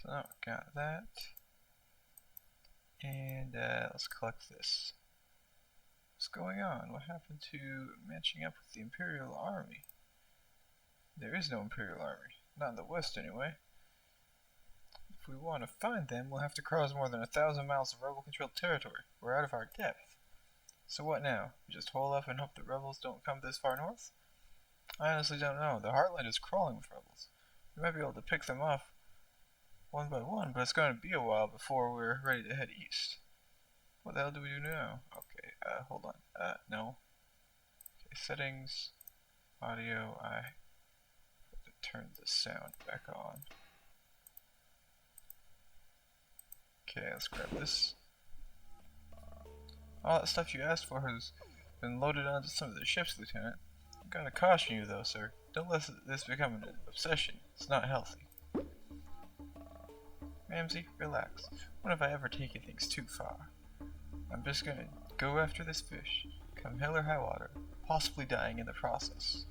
So now we got that. And let's collect this. What's going on? What happened to matching up with the Imperial Army? There is no Imperial Army. Not in the West, anyway. If we want to find them, we'll have to cross more than 1,000 miles of rebel-controlled territory. We're out of our depth. So what now? We just hole up and hope the rebels don't come this far north? I honestly don't know. The Heartland is crawling with rebels. We might be able to pick them off one by one, but it's going to be a while before we're ready to head east. What the hell do we do now? Okay, hold on. No. Okay, settings, audio, I have to turn the sound back on. Okay, let's grab this. All that stuff you asked for has been loaded onto some of the ships, Lieutenant. I'm gonna caution you though, sir. Don't let this become an obsession. It's not healthy. Ramsey, relax. When have I ever taken things too far? I'm just gonna go after this fish, come hell or high water, possibly dying in the process.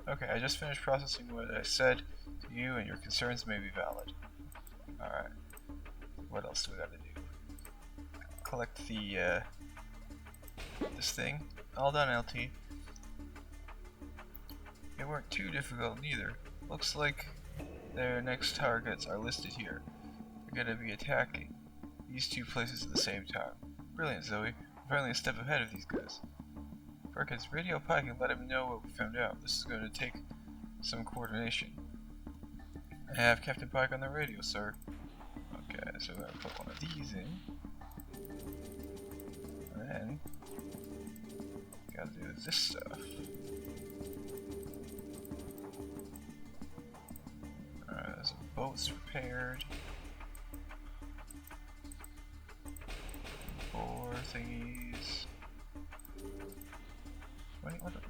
Okay, I just finished processing what I said to you, and your concerns may be valid. Alright. What else do we gotta do? Collect the, this thing. All done, LT. They weren't too difficult neither. Looks like their next targets are listed here. They're gonna be attacking these two places at the same time. Brilliant, Zoe. We're finally a step ahead of these guys. Perkins, radio Pike and let him know what we found out. This is going to take some coordination. I have Captain Pike on the radio, sir. Okay, so we're going to put one of these in. And then, gotta do this stuff. Alright, there's a boat's repaired. 4 thingies.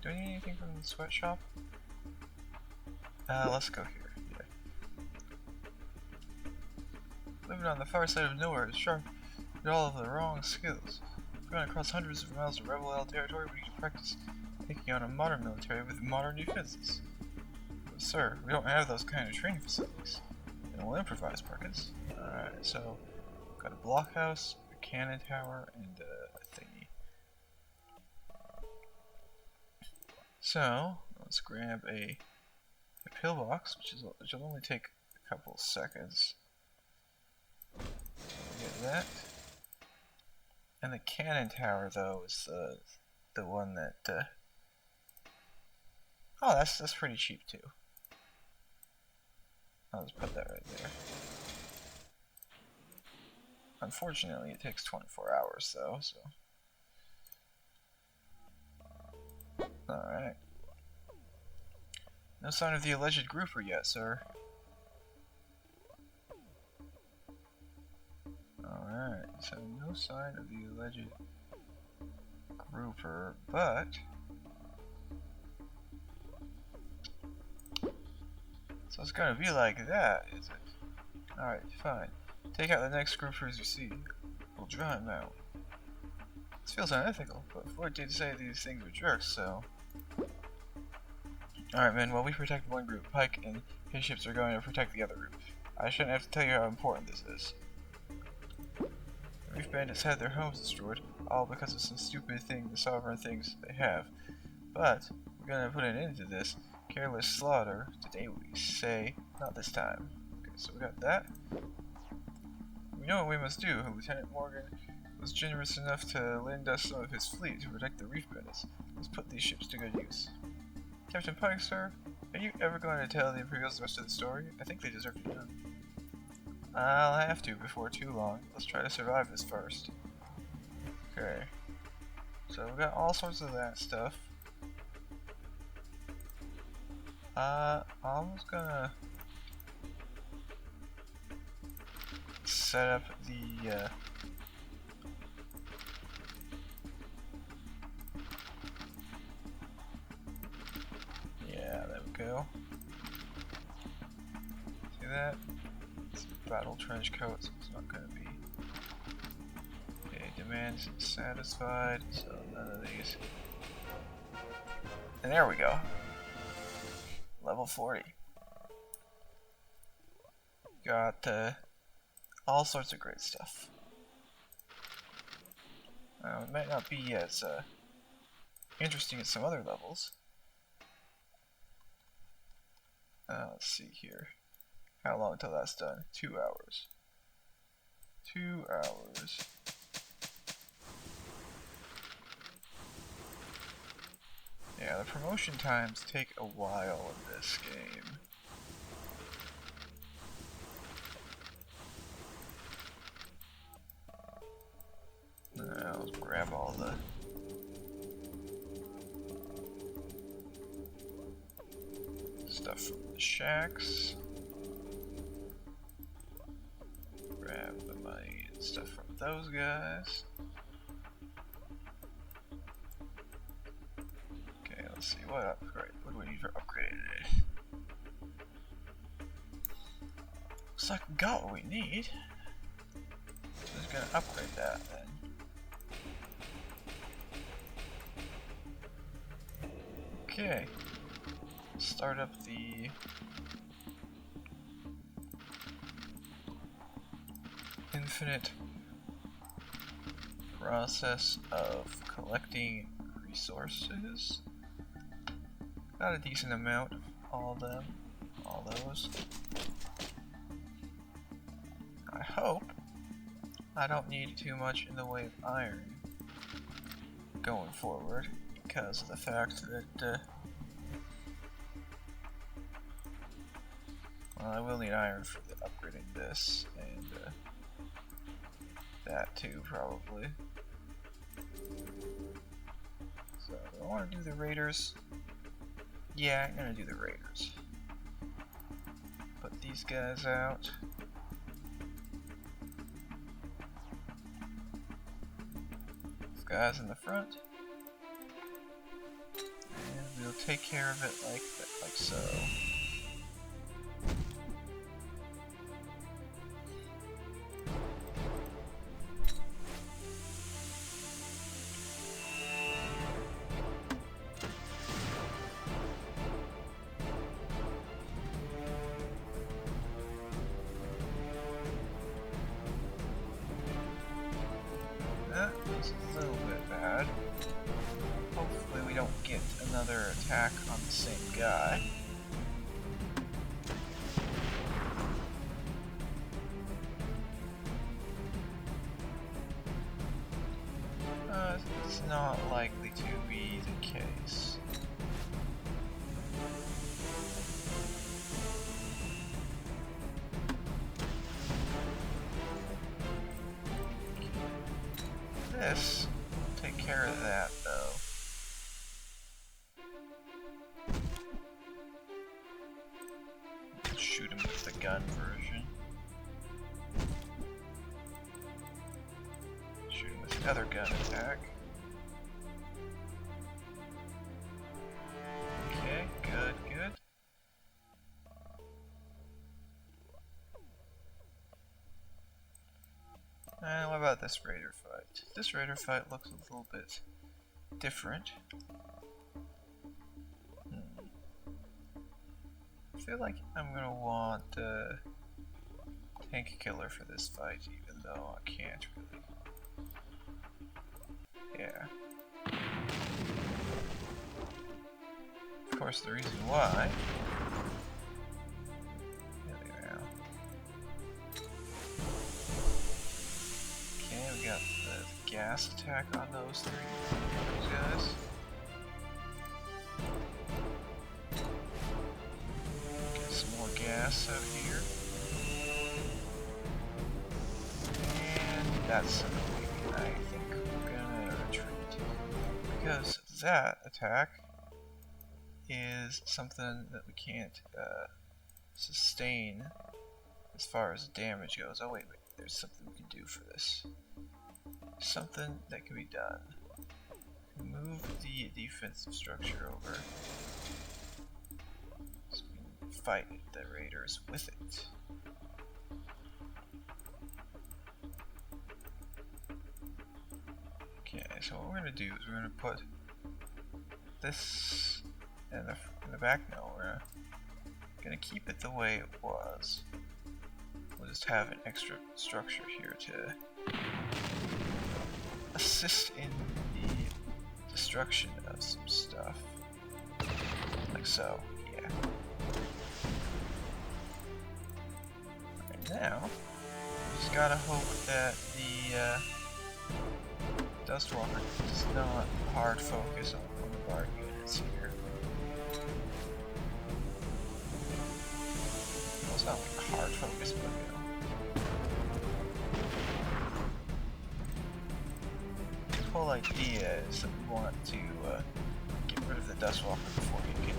Do I need anything from the sweatshop? Let's go here. Yeah. Living on the far side of nowhere is sharp with all of the wrong skills. We're going across hundreds of miles of rebel territory. We need to practice taking on a modern military with modern defenses. But sir, we don't have those kind of training facilities. And we'll improvise, Perkins. Alright, so we've got a blockhouse, a cannon tower, and a thingy. So let's grab a pillbox, which will only take a couple seconds. So we'll get that. And the cannon tower, though, is the one that. Oh, that's pretty cheap too. I'll just put that right there. Unfortunately, it takes 24 hours though, so. Alright. No sign of the alleged grouper yet, sir. Alright, so no sign of the alleged grouper, but so it's gonna be like that, is it? Alright, fine. Take out the next groupers you see. We'll draw him out. This feels unethical, but Ford did say these things were jerks, so. Alright, men, while we protect one group, Pike and his ships are going to protect the other group. I shouldn't have to tell you how important this is. The Reef Bandits had their homes destroyed, all because of some stupid thing the Sovereign thinks they have. But, we're gonna put an end to this careless slaughter. Today we say, not this time. Okay, so we got that. We know what we must do. Lieutenant Morgan was generous enough to lend us some of his fleet to protect the Reef Bandits. Let's put these ships to good use. Captain Pike, sir, are you ever going to tell the Imperials the rest of the story? I think they deserve to know. I'll have to before too long. Let's try to survive this first. Okay. So we got all sorts of that stuff. I'm just gonna set up the yeah, there we go. See that? It's battle trench coat, so it's not gonna be. Okay, demands satisfied, so none of these. And there we go. Level 40. Got all sorts of great stuff. It might not be as interesting as some other levels. Let's see here. How long until that's done? 2 hours. 2 hours. Yeah, the promotion times take a while in this game. Let's grab all the stuff from the shacks. Grab the money and stuff from those guys. Okay, let's see what upgrade. What do we need for upgrading today? Looks like we got what we need. So just gonna upgrade that then. Okay. Start up the infinite process of collecting resources. Got a decent amount of all those. I hope I don't need too much in the way of iron going forward because of the fact that well, I will need iron for the upgrading this and that too probably. So do I want to do the raiders? Yeah, I'm gonna do the raiders. Put these guys out. These guys in the front. And we'll take care of it like so. That was a little bit bad. Hopefully we don't get another attack on the same guy. It's not likely to be the case. This will take care of that though. Shoot him with the gun version. Shoot him with the other gun attack. Okay, good. And what about this raider fight? This raider fight looks a little bit different. I feel like I'm gonna want tank killer for this fight, even though I can't really. Yeah. Of course, the reason why. Okay, we got the gas attack on those guys. Get some more gas out here. And that's something I think we're gonna retreat. Because that attack is something that we can't sustain as far as damage goes. Oh wait, there's something we can do for this. Something that can be done. Move the defensive structure over so we can fight the raiders with it. Okay, so what we're gonna do is we're gonna put this in the back. No, we're gonna keep it the way it was. just have an extra structure here to assist in the destruction of some stuff. Like so, yeah. And now, just gotta hope that the Dustwalker does not hard focus on one of our units here. Well, it's not like hard focus, but you know. The whole idea is that we want to get rid of the Dustwalker before he can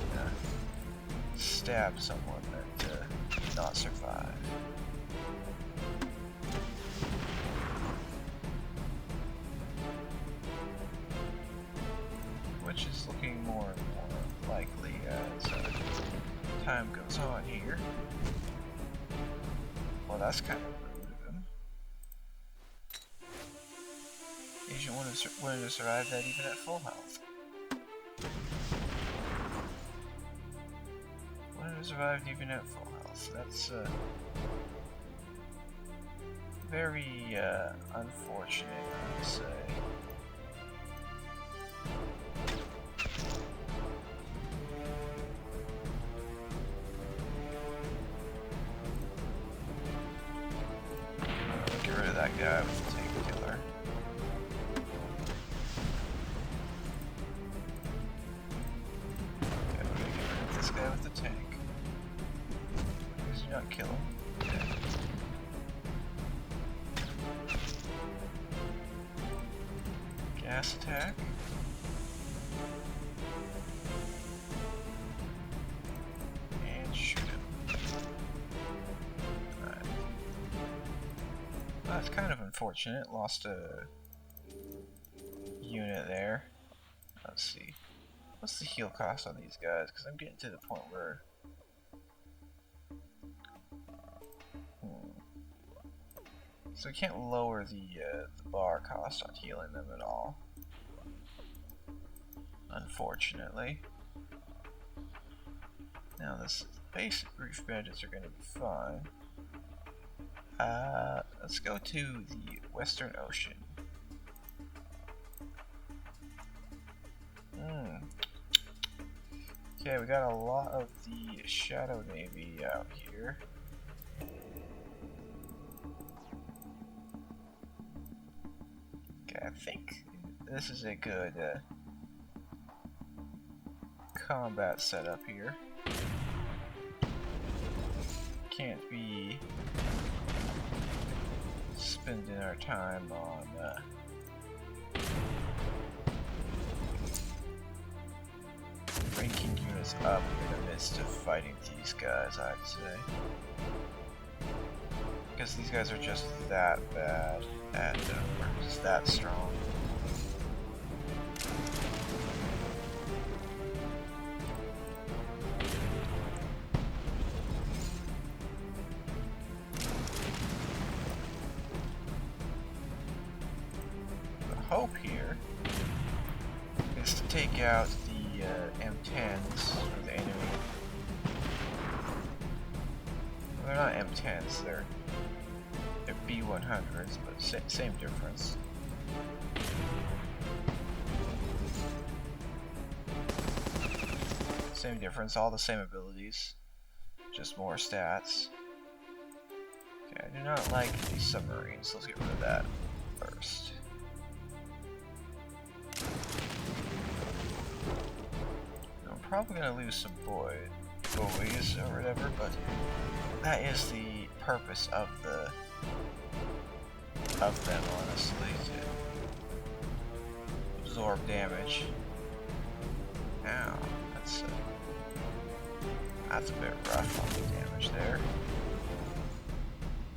stab someone that did not survive. Which is looking more and more likely as time goes on here. Well, that's kind of rude of him. Agent wouldn't have survived that even at full health. Wouldn't have survived even at full health. That's very unfortunate, I would say. Get rid of that guy with the tank killer. Okay, we're gonna get rid of this guy with the tank. Please do not kill him. Okay. Gas attack. And shoot him. Alright. Well, that's kind of unfortunate. Lost a unit there. Let's see. What's the heal cost on these guys? Because I'm getting to the point where... So we can't lower the bar cost on healing them at all. Unfortunately. Now this basic reef bandits are going to be fine. Let's go to the Western Ocean. Okay, we got a lot of the Shadow Navy out here. Okay, I think this is a good combat setup here. Can't be spending our time on ranking units up in the midst of fighting these guys, I'd say. Because these guys are just that bad at just that strong. The hope here is to take out the M10s of the enemy. Well, they're not M10s, they're B100s, but same difference. Same difference, all the same abilities, just more stats. Okay, I do not like these submarines, let's get rid of that first. I'm probably going to lose some buoys or whatever, but that is the purpose of them, honestly, to absorb damage. Ow, that's a bit rough on the damage there.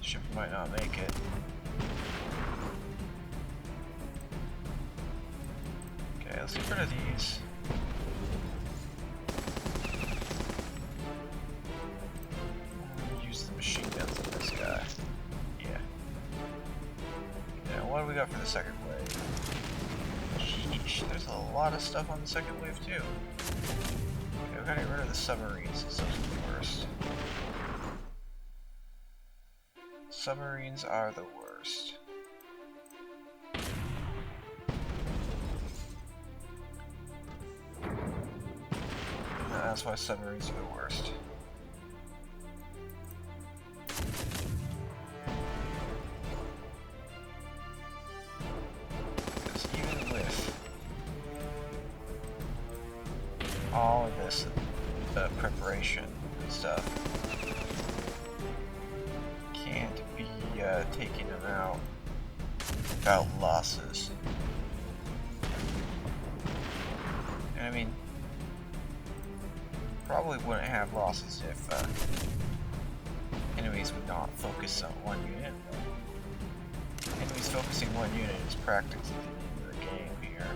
Ship might not make it. Okay, let's get rid of these. Use the machine guns on this guy. Yeah. Now, what do we got for the second wave? Sheesh, there's a lot of stuff on the second wave too. Okay, we gotta get rid of the submarines, those are the worst. Submarines are the worst. Yeah, that's why submarines are the worst. Because even with all of this preparation and stuff, can't be taking them out without losses. And I mean, probably wouldn't have losses if enemies would not focus on one unit. Enemies focusing one unit is practically the end of the game here.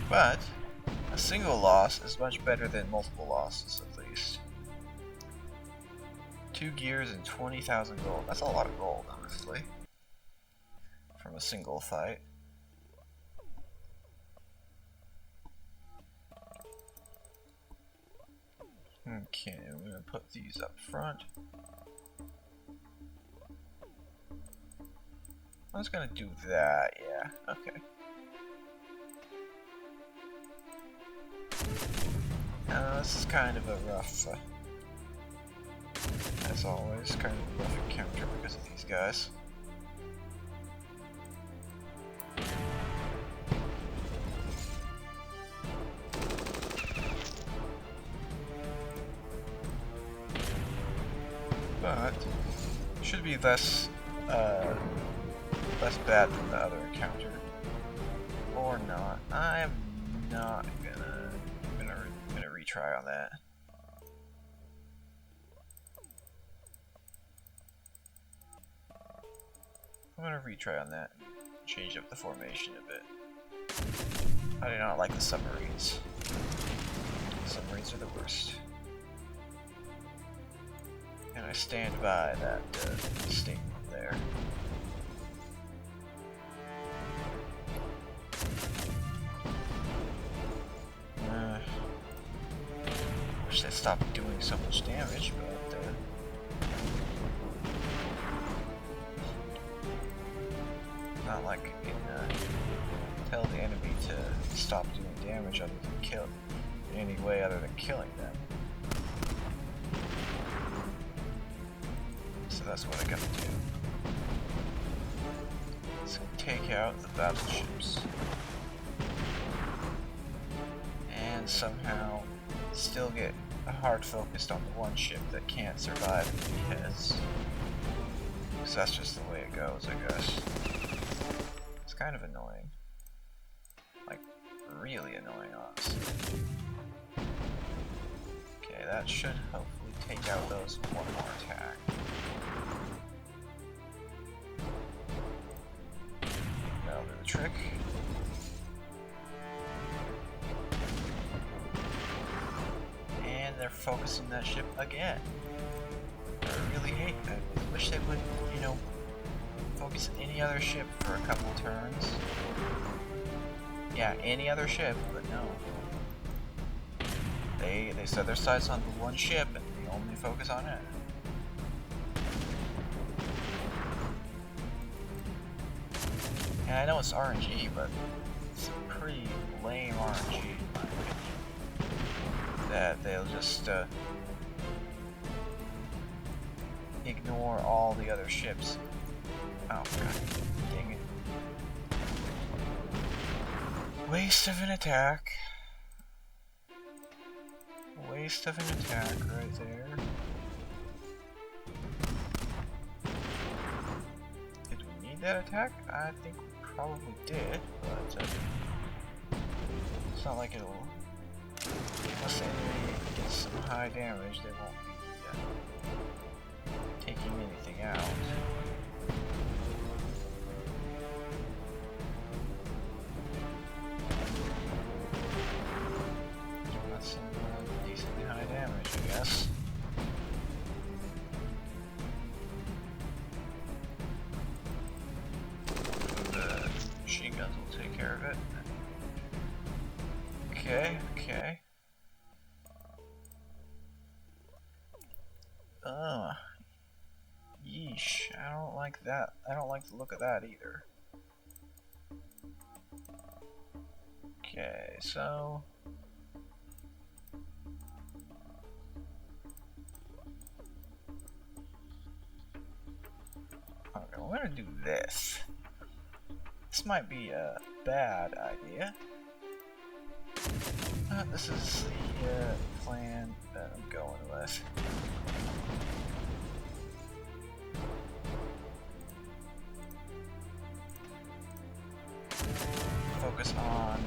But a single loss is much better than multiple losses, at least. 2 gears and 20,000 gold. That's a lot of gold, honestly, from a single fight. Okay, I'm gonna put these up front. I was gonna do that, yeah, okay. This is kind of a rough, as always, kind of a rough encounter because of these guys. But should be less bad than the other encounter, or not. I'm not gonna retry on that. I'm gonna retry on that and change up the formation a bit. I do not like the submarines. Submarines are the worst. And I stand by that statement there. Wish they stopped doing so much damage, but not like you can tell the enemy to stop doing damage other than kill in any way other than killing them. So that's what I gotta do. So take out the battleships. And somehow still get hard focused on the one ship that can't survive because that's just the way it goes, I guess. It's kind of annoying. Like, really annoying, honestly. Okay, that should hopefully take out those with one more attack. That'll do the trick. And they're focusing that ship again. I really hate that. I wish they would, you know, focus any other ship for a couple turns. Yeah, any other ship, but no. They set their sights on the one ship and they only focus on it. And I know it's RNG, but it's a pretty lame RNG in my opinion. That they'll just ignore all the other ships. Oh god, dang it. Waste of an attack. Waste of an attack right there. Did we need that attack? I think we probably did, but it's not like it'll... Unless the enemy gets some high damage, they won't be taking anything out. That's some decently high damage, I guess. Okay, okay. Yeesh, I don't like that. I don't like the look of that either. Okay, so... Okay, we're gonna do this. This might be a bad idea. This is the plan that I'm going with. Focus on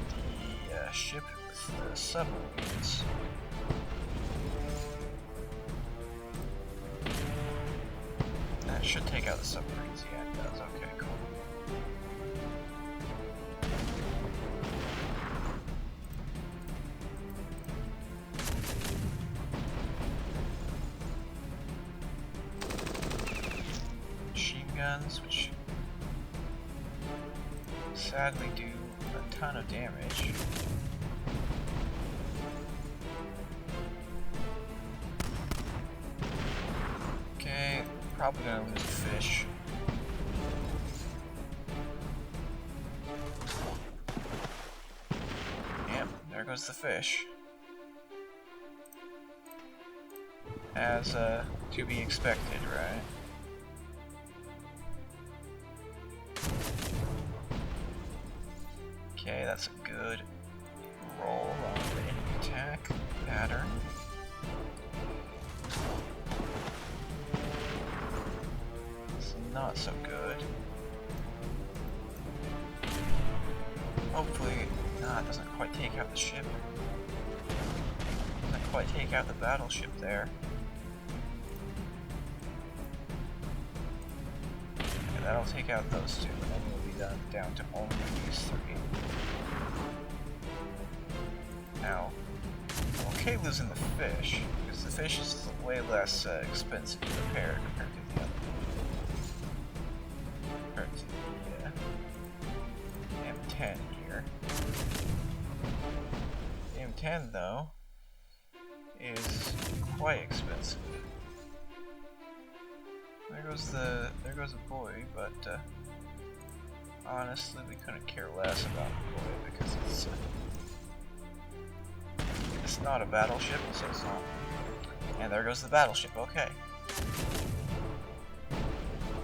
the ship with the submarines. That should take out the submarines. Yeah, it does. Okay, cool. Machine guns, which sadly do a ton of damage. Okay, probably gonna lose a fish. Yep, there goes the fish. As to be expected, right? Okay, that's a good roll on the enemy attack pattern. It's not so good. Hopefully, it doesn't quite take out the ship. Doesn't quite take out the battleship there. Okay, that'll take out those two, and then we'll be down to only these three. Now, I'm okay losing the fish, because the fish is way less expensive to repair compared to the other. Compared to the M10 here. The M10 though is quite expensive. There goes a boy, but honestly we couldn't care less about the boy because it's not a battleship, so it's not. And there goes the battleship. Okay.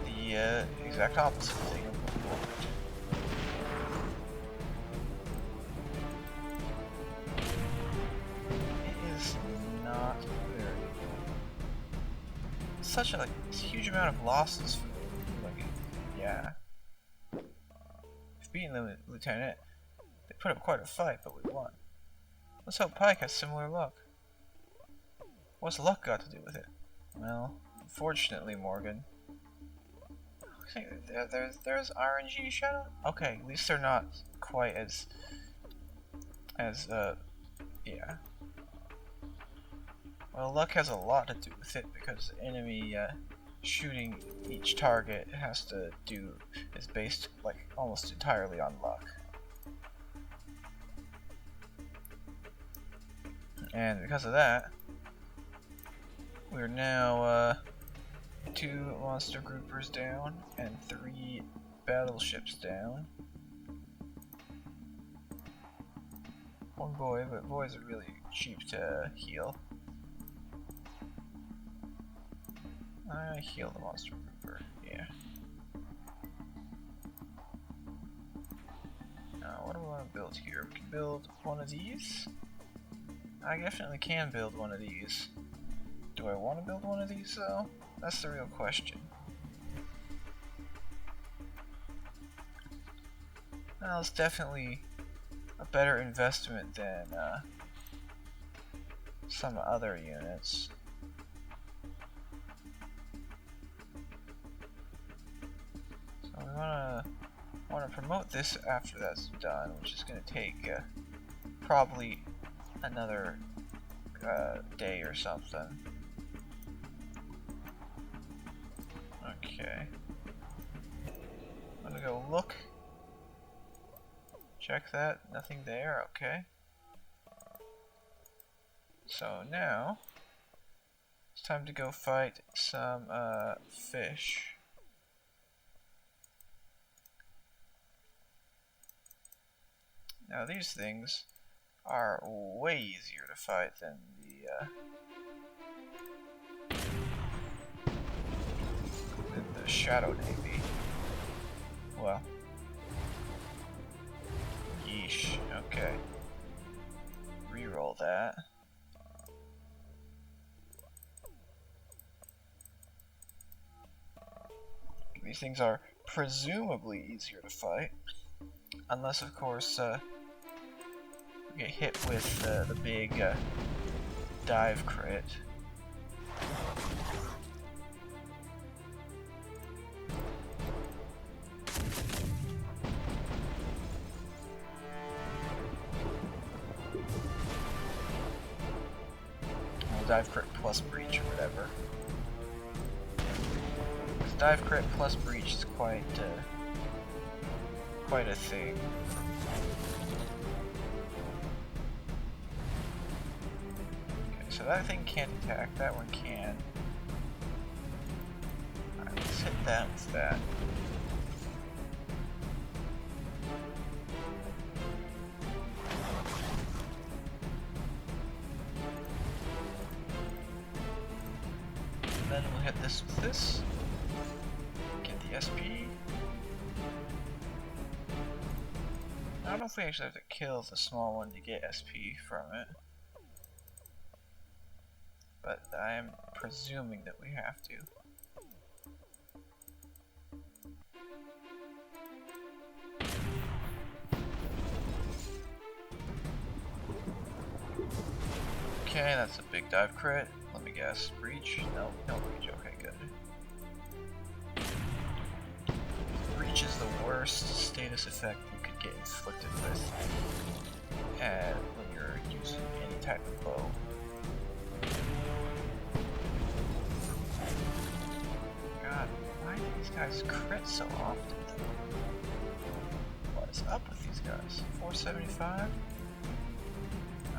The exact opposite thing of the board. Such a huge amount of losses for yeah. We've beaten the lieutenant. They put up quite a fight, but we won. Let's hope Pike has similar luck. What's luck got to do with it? Well, unfortunately, Morgan. There's RNG Shadow? Okay, at least they're not quite as yeah. Well, luck has a lot to do with it because the enemy shooting each target is based like almost entirely on luck. And because of that, we're now 2 monster groupers down and 3 battleships down. 1 boy, but boys are really cheap to heal. I heal the monster grouper, yeah. Now, what do we want to build here? We can build one of these. I definitely can build one of these. Do I want to build one of these though? That's the real question. Well, it's definitely a better investment than some other units. So we want to promote this after that's done, which is going to take probably another day or something. Okay. I'm gonna go look. Check that. Nothing there. Okay. So now it's time to go fight some fish. Now these things are way easier to fight than the Shadow Navy. Well, yeesh. Okay. Reroll that. These things are presumably easier to fight, unless of course we get hit with the big dive crit. Dive crit plus breach or whatever. Dive crit plus breach is quite a thing. Okay, so that thing can't attack. That one can. Alright, let's hit that with that. Then we'll hit this with this. Get the SP. I don't know if we actually have to kill the small one to get SP from it. But I am presuming that we have to. Okay, that's a big dive crit. Let me guess. Breach? No, no breach. Okay, good. Breach is the worst status effect you could get inflicted with when you're using any type of bow. God, why do these guys crit so often? What is up with these guys? 475?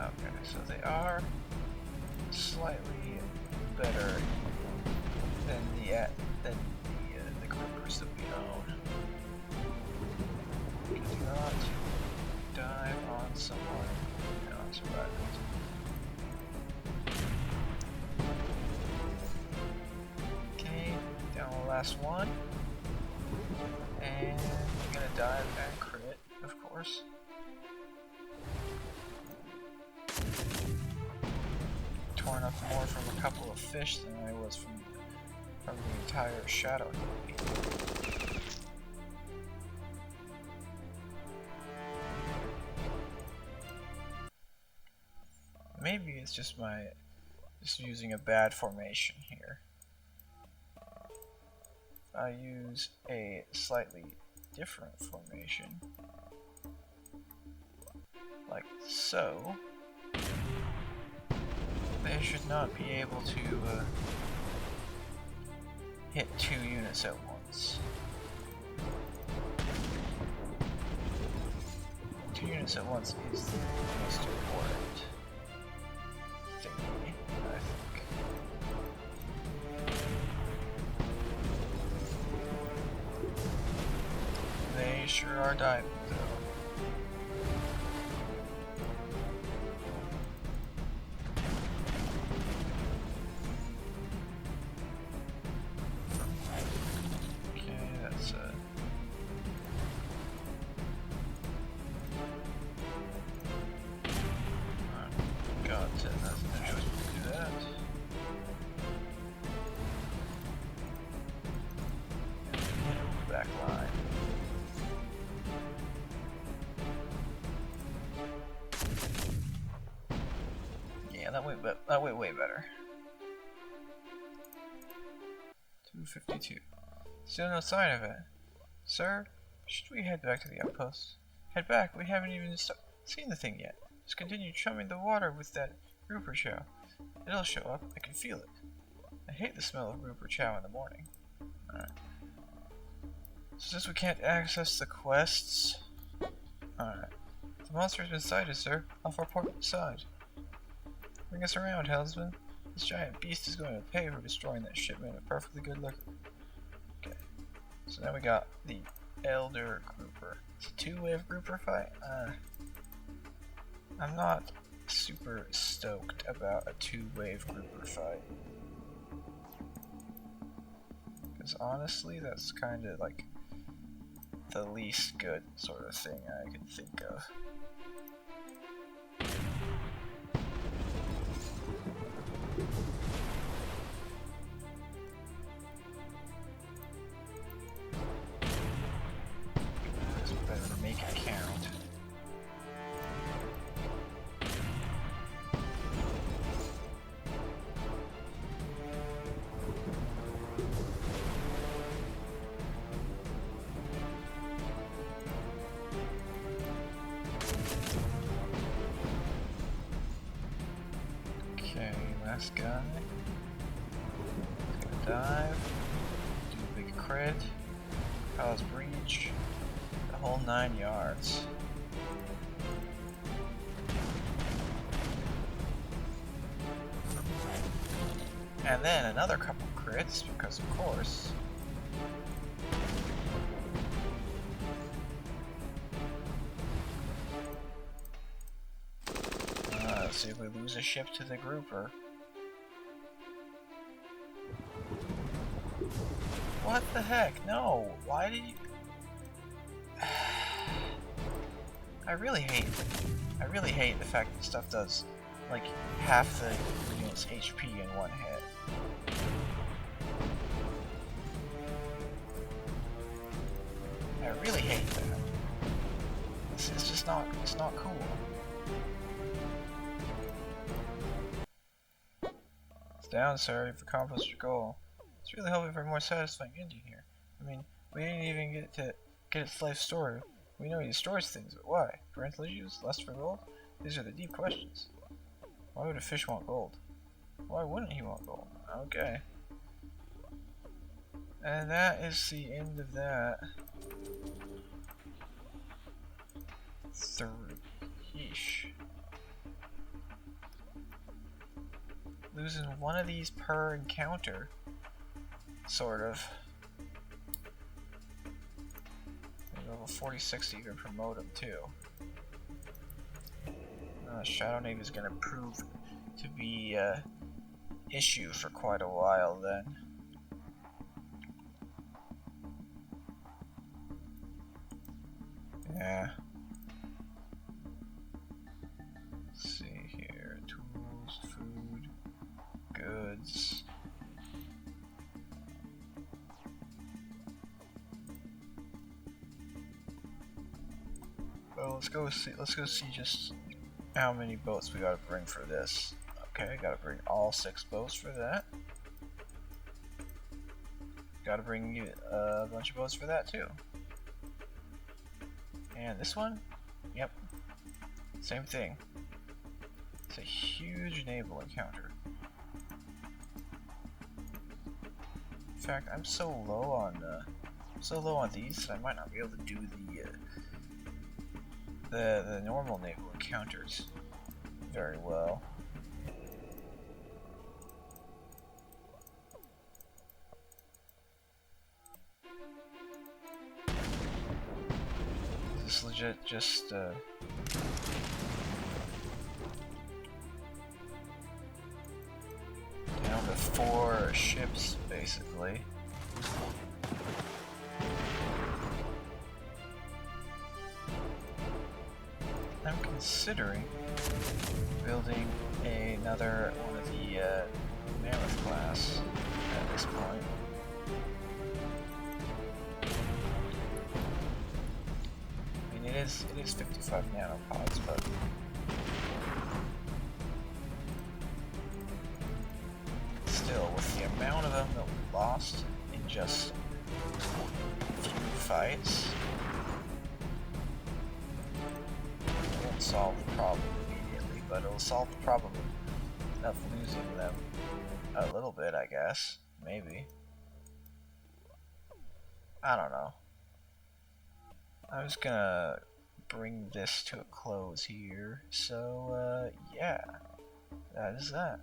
Okay, so they are slightly better than the groupers that we own. Do not dive on someone and not survive it. Okay, down the last one. And I'm gonna dive and crit, of course. Torn up more from a couple of fish than I was from the entire Shadow Navy. Maybe it's just using a bad formation here. I use a slightly different formation, like so. They should not be able to hit 2 units at once. 2 units at once is the most important thingy, I think. They sure are diving, though. That went way better. 252. Still no sign of it. Sir, should we head back to the outpost? Head back? We haven't even seen the thing yet. Just continue chumming the water with that grouper chow. It'll show up. I can feel it. I hate the smell of grouper chow in the morning. Alright. So since we can't access the quests... Alright. The monster has been sighted, sir. Off our port side. Bring us around, helmsman. This giant beast is going to pay for destroying that shipment of perfectly good liquor. Okay. So now we got the Elder Grouper. It's a two-wave grouper fight? I'm not super stoked about a two-wave grouper fight. Because honestly, that's kind of like the least good sort of thing I could think of. Just better make it count. Okay, last guy. He's gonna dive. Do a big crit. Cause breach. The whole 9 yards. And then another couple crits, because of course. Let's see if we lose a ship to the grouper. What the heck? No! Why did you... I really hate the fact that stuff does like half the unit's HP in one hit. I really hate that. It's just not, it's not cool. It's down, sir. You've accomplished your goal. It's really hoping for a more satisfying ending here. I mean, we didn't even get its life story. We know he destroys things, but why? Parental issues? Lust for gold? These are the deep questions. Why would a fish want gold? Why wouldn't he want gold? Okay. And that is the end of that. Yeesh. Losing one of these per encounter. Sort of. Level 46 to even promote him too. Shadow Navy is going to prove to be an issue for quite a while then. Yeah. Let's see here. Tools, food, goods. Well, let's go see just how many boats we gotta bring for this. Okay, gotta bring all 6 boats for that. Gotta bring you a bunch of boats for that too. And this one? Yep. Same thing. It's a huge naval encounter. In fact, I'm so low on these that I might not be able to do the normal naval encounters very well. Is this legit just down to 4 ships basically? I'm considering building another one of the Mammoth class at this point. I mean, it is 55 nanopods, but still, with the amount of them that we lost in just a few fights, solve the problem immediately, but it'll solve the problem of losing them a little bit, I guess. Maybe. I don't know. I'm just gonna bring this to a close here. So, yeah. That is that.